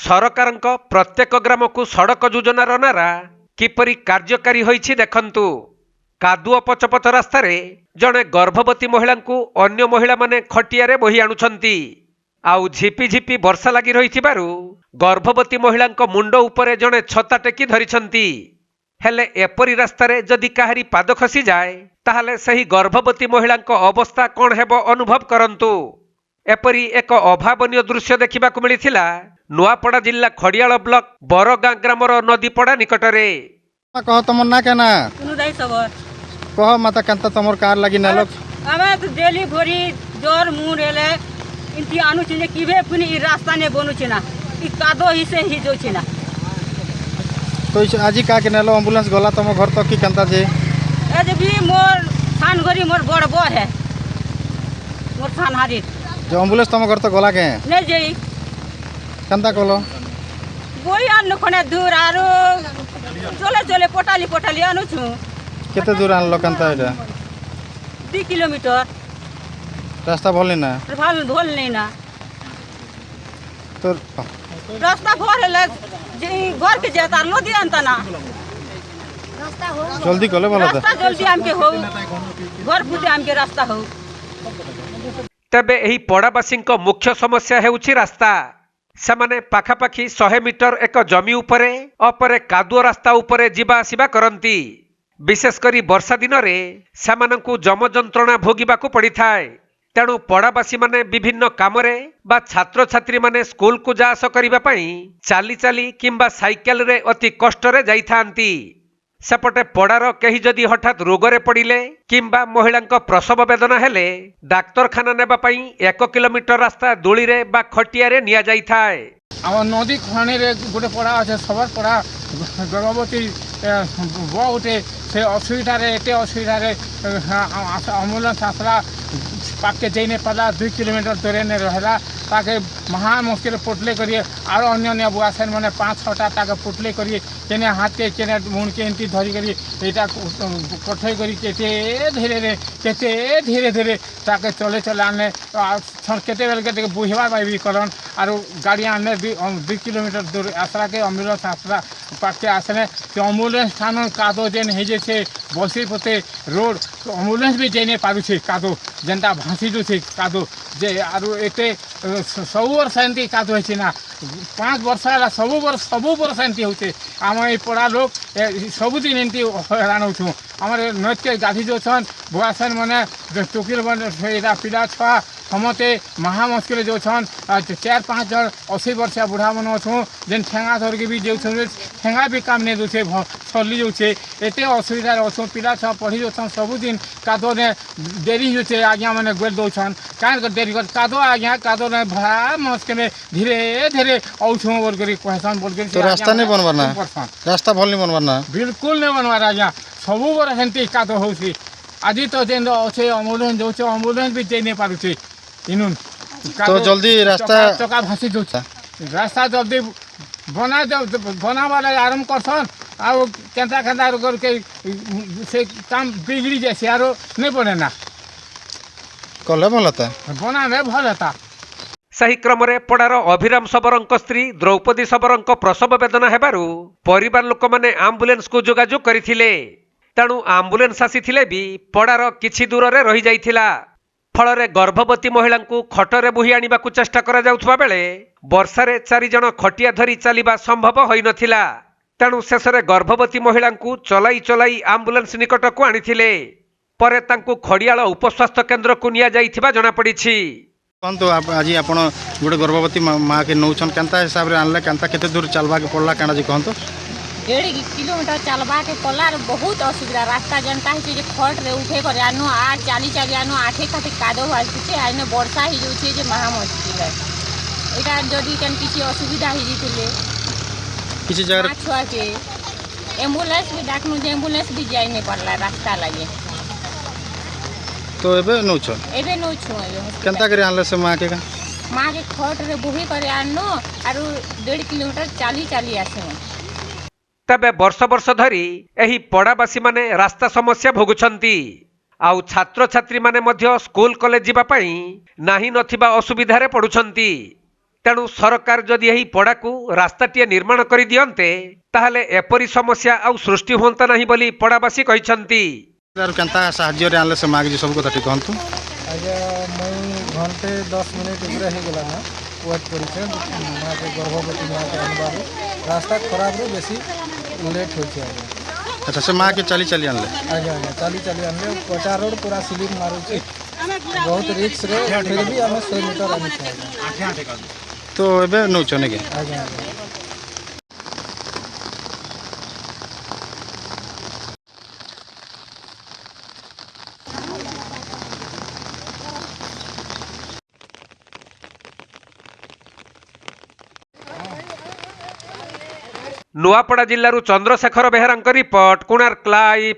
ସରକାରଙ୍କ ପ୍ରତ୍ୟେକ ଗ୍ରାମକୁ ସଡ଼କ ଯୋଜନାର ନାରା କିପରି କାର୍ଯ୍ୟକାରୀ ହୋଇଛି ଦେଖନ୍ତୁ। କାଦୁଅ ପଚପଚ ରାସ୍ତାରେ ଜଣେ ଗର୍ଭବତୀ ମହିଳାଙ୍କୁ ଅନ୍ୟ ମହିଳାମାନେ ଖଟିଆରେ ବୋହି ଆଣୁଛନ୍ତି। ଆଉ ଝିପିଝିପି ବର୍ଷା ଲାଗି ରହିଥିବାରୁ ଗର୍ଭବତୀ ମହିଳାଙ୍କ ମୁଣ୍ଡ ଉପରେ ଜଣେ ଛତା ଟେକି ଧରିଛନ୍ତି। ହେଲେ ଏପରି ରାସ୍ତାରେ ଯଦି କାହାରି ପାଦ ଖସିଯାଏ ତାହେଲେ ସେହି ଗର୍ଭବତୀ ମହିଳାଙ୍କ ଅବସ୍ଥା କ'ଣ ହେବ ଅନୁଭବ କରନ୍ତୁ। ଏପରି ଏକ ଅଭାବନୀୟ ଦୃଶ୍ୟ ଦେଖିବାକୁ ମିଳିଥିଲା ନୂଆପଡ଼ା ଜିଲ୍ଲା ଖଡ଼ିଆଳ ବ୍ଲକ ବରଗାଁ ଗ୍ରାମର ନଦୀପଡ଼ା ନିକଟରେ। कह तुम ना केना सुनुदाई सबर कह माता कंता तुमर कार लगी ना लोग हमें तो डेली भोरी जोर मुंह रेले इनकी आनु चिने किबे पुनी ई रास्ता ने बनू चिना ई कादो ही से ही जो चिना तो आज का के नेलो एम्बुलेंस गला तुम घर तक की कंता जे ए जे भी मोर थान घरी मोर बड़ बो है मोर थान हारी जो एम्बुलेंस तुम घर तक गला के ने जेई कंता कलो बोई आनु कोने दूर आरो चले चले पोटाली पोटाली आनु छु केते दूर आनलो कंता एटा 2 किलोमीटर रास्ता भले ना भाल ढोल नहीं ना तो रास्ता भर ले जे घर के जेता नदी अंता ना जल्दी कले बोला रास्ता जल्दी हमके हो घर फुटे हमके रास्ता हो। तेबे एही पड़ावासींक मुख्य समस्या हेउछि रास्ता। सेमाने पाखापाखी 100 मीटर एक जमी उपरे अपरे कादुओ रास्ता उपरे जीवा आसिबा करंती। विशेष करी वर्षा दिन रे सेमानंकु जम जंत्रणा भोगिबाकु पड़िथाय। तेणु पड़ावासी माने विभिन्न कामरे बा छात्र छात्री माने स्कूल को जा आस करिबा पई चाली चाली किंबा साइकेल रे अति कष्ट रे जाइथांती। सेपटे पड़ार केही जदि हठात रोगरे पड़िले किंबा महिलांक प्रसव वेदना हेले डाक्तरखाना नेबा पई 1 किलोमीटर रास्ता दूली रे बा खटियारे निया जाइथाय। आम नदी खणी रे गोटे पड़ा अच्छे सबर पड़ा गर्भवती बहुटे से असुविधा एत असुविधा एम्बुलेंस आसला पाके जाई नहीं पाला 2 किलोमीटर दूरे ने रहला ताके महा मुश्किल पुटले करिए आरो अन्य बुआसन मैंने 5-6टा ताके पुटले करिए केने हाथे केने मुंड के एंती धरी करी एटा कठै करी केते धीरे धीरे ताके चले चले आने केते बेल के बुझवा पाइबी करन आरो गाड़ी आने 2 किलोमीटर दूर आसरा के एम्बुलेंस आसरा पाके आसने एम्बुलेंस स्थान कादो जेन हे जे से बसी पते रोड एम्बुलेंस भी जेने पारु छे कादो जेनता भासी जो छे कादो जे आरो एते सब वर्ष एंती कादो है ना 5 वर्ष है सब वर्ष एंती होते आम ये पड़ा लोग सबुदिन एंती हैरान हो आम नृत्य गाधी जो छन बुआसन मैंने टोकिल पिला छुआ समते महा मुश्किल जो छन 4-5 जन 80 वर्षिया बुढ़ा मन अच्छु जेन ठेंगा धरिकी भी जो ठेंगा भी काम नहीं दूसरे चली जाऊे एत असुविधा अच्छु पिला छुआ पढ़ी जाऊन सबुदिन कादो ने देरी होते आज्ञा मैंने गोल दौन कहीं देरी कर कादो आज्ञा कादो ने भड़ा मुश्किल धीरे धीरे औछू बोल कर कहसन बोल कर रास्ता नहीं बनवार ना रास्ता भल नहीं बनवार ना बिल्कुल नहीं बनवार आज्ञा सब बड़े सेमती कादो हो आज तो जेन अच्छे एम्बुलेंस जो एम्बुलेंस भी जाई नहीं पारुचे इनुन तो जल्दी रास्ता चका भासी जो रास्ता जल्दी बना वाला आरंभ करसन आ केंता केंता करके से काम बिगड़ी जैसे आरो नहीं बने ना कले भलता बना में भलता। सही क्रम रे पड़ार अभिराम सबरंक स्त्री द्रौपदी सबरंक प्रसव वेदना हेबारु परिवार लोक माने एम्बुलेंस को जोगाजोग करिथिले। तेणु एम्बुलेंस आसीथिले भी पड़ार किछि दूर रे रही जाइथिला। फलरे गर्भवती महिला को खटरे बोही आनिबा चेष्टा करा जाउथबा बेले वर्षारे 4 जन खटिया धरी चलिबा संभव होई नथिला। तेणु शेषरे गर्भवती महिला को चलाई चलाई एम्बुलेंस निकट को आनिथिले। परे तांकु खड़ियाल उपस्वास्थ्य केन्द्र को निया जाइथिबा जणा पड़िछि। कहतु आज आपण गोटे गर्भवती माँ के नौछन केंता हिसाब रे आनले केंता केते दूर चलबा के पड़ला काना जी कहतु 1.5 किलोमीटर चलवा के पड़ला बहुत असुविधा रास्ता जनता है खट रे उठे कर आनो आ चाली आनो आठे खाते कादो भासी आने वर्षा ही जो महा मुश्किल है एटा जदि केन किसी असुविधा ही जितले किसी जगह छुआ के एम्बुलेंस भी डाकनु जे एम्बुलेंस भी जाई नहीं पड़ला रास्ता लगे तो एबे नौछन केंता करे आनले से माँ के खट रे बोही कर आनो आरो 1.5 किलोमीटर चाली आसे तबे वर्ष वर्ष धरी एही पड़ावासी माने रास्ता समस्या भोगुछंती। आउ छात्र छात्री माने मध्य स्कूल कॉलेज जीवा पई नाही नथिबा असुविधा रे पडुछंती। तेणु सरकार जदि यही पड़ाकू रास्ताटीए निर्माण कर दियंते ताहले एपरी समस्या आउ सृष्टि होता नहीं बोली पड़ावासी कहछंती। केनता साहाଯ୍य आनले से माग जी सब कथा ठीक कहतु। आज्ञा मुई घंटे 10 मिनट उपरे हो गला ना वेट करिसे माँ के गर्भवती माँ के आनबार रास्ता खराब रे बेसी लेट होइছে आज्ञा। अच्छा से माँ के चली चली आनले आज्ञा आज्ञा चली आनले कोचा रोड पूरा स्लिप मारुचे बहुत रिस्क रे फिर भी हम 100 मीटर आनिছে आज्ञा। तो एबे नौचने के आज्ञा आज्ञा। नुआपड़ा जिल्लारू चंद्रशेखर बेहरांक रिपोर्ट कोणार्क लाइव।